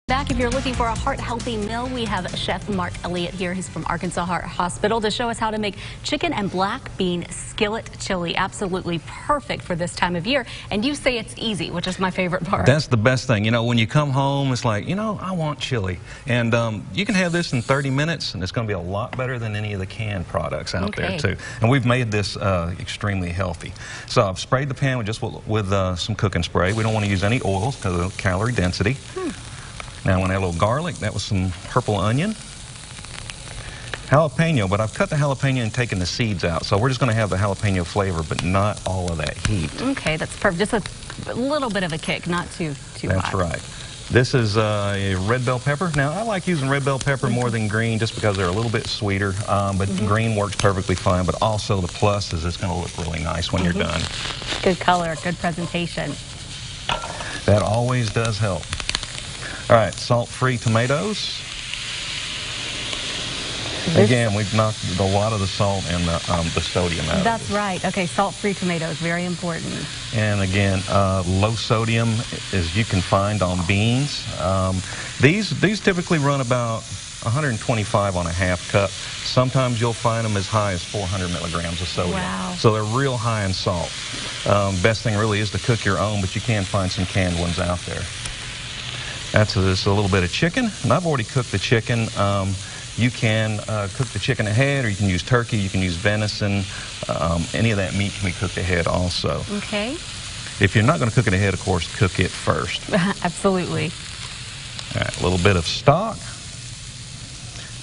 Back, if you're looking for a heart-healthy meal, we have Chef Mark Elliott here. He's from Arkansas Heart Hospital to show us how to make chicken and black bean skillet chili. Absolutely perfect for this time of year. And you say it's easy, which is my favorite part. That's the best thing. You know, when you come home, it's like, I want chili. And you can have this in 30 minutes, and it's going to be a lot better than any of the canned products out there, too. And we've made this extremely healthy. So I've sprayed the pan with some cooking spray. We don't want to use any oils because of the calorie density. Now I'm going to add a little garlic. That was some purple onion. Jalapeno, but I've cut the jalapeno and taken the seeds out. So we're just going to have the jalapeno flavor, but not all of that heat. Okay, that's perfect. Just a little bit of a kick, not too hot. That's right. This is a red bell pepper. Now, I like using red bell pepper more than green just because they're a little bit sweeter, but green works perfectly fine. But also the plus is it's going to look really nice when you're done. Good color, good presentation. That always does help. All right, salt-free tomatoes. Again, we've knocked a lot of the salt and the sodium out. That's right. Okay, salt-free tomatoes, very important. And again, low sodium as you can find on beans. These typically run about 125 on a half cup. Sometimes you'll find them as high as 400 milligrams of sodium. Wow. So they're real high in salt. Best thing really is to cook your own, but you can find some canned ones out there. That's just a little bit of chicken, and I've already cooked the chicken. You can cook the chicken ahead, or you can use turkey, you can use venison. Any of that meat can be cooked ahead also. Okay. If you're not going to cook it ahead, of course, cook it first. Absolutely. All right, a little bit of stock.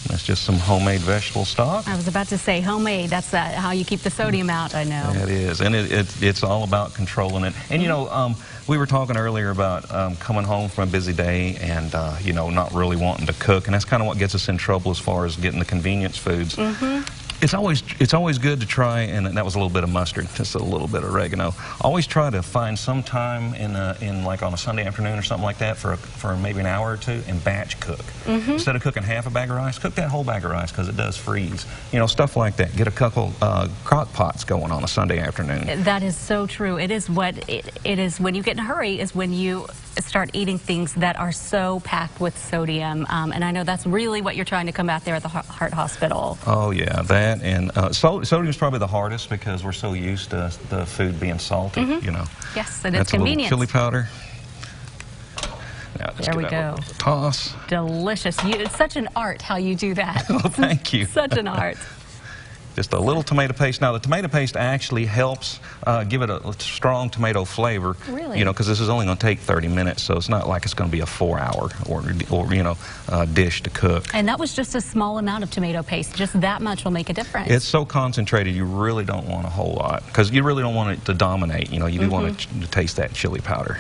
That's just some homemade vegetable stock. I was about to say homemade. That's how you keep the sodium out, I know. It is, and it's all about controlling it. And, we were talking earlier about coming home from a busy day and, not really wanting to cook. And that's kind of what gets us in trouble as far as getting the convenience foods. It's always good to try, and that was a little bit of mustard, just a little bit of oregano. Always try to find some time in like on a Sunday afternoon or something like that for maybe an hour or two and batch cook. Instead of cooking half a bag of rice, cook that whole bag of rice because it does freeze. Stuff like that. Get a couple crock pots going on a Sunday afternoon. That is so true. It is what it is when you get in a hurry is when you start eating things that are so packed with sodium. And I know that's really what you're trying to combat there at the Heart Hospital. Oh yeah, that and sodium is probably the hardest because we're so used to the food being salty. Yes, and that's it's convenient. A little chili powder. Now, there we go. Toss. Delicious. It's such an art how you do that. Oh, thank you. Such an art. Just a little tomato paste. Now, the tomato paste actually helps give it a strong tomato flavor. Really? Because this is only going to take 30 minutes, so it's not like it's going to be a 4-hour or dish to cook. And that was just a small amount of tomato paste. Just that much will make a difference. It's so concentrated, you really don't want a whole lot because you really don't want it to dominate. You do want to taste that chili powder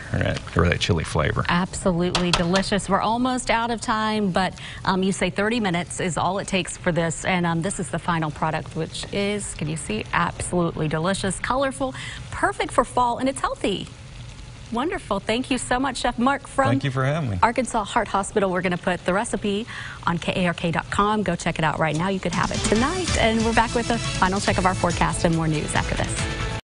or that chili flavor. Absolutely delicious. We're almost out of time, but you say 30 minutes is all it takes for this, and this is the final product, which is, can you see, absolutely delicious, colorful, perfect for fall, and it's healthy. Wonderful. Thank you so much, Chef Mark from Thank you for having me. Arkansas Heart Hospital. We're going to put the recipe on KARK.com. Go check it out right now. You could have it tonight. And we're back with a final check of our forecast and more news after this.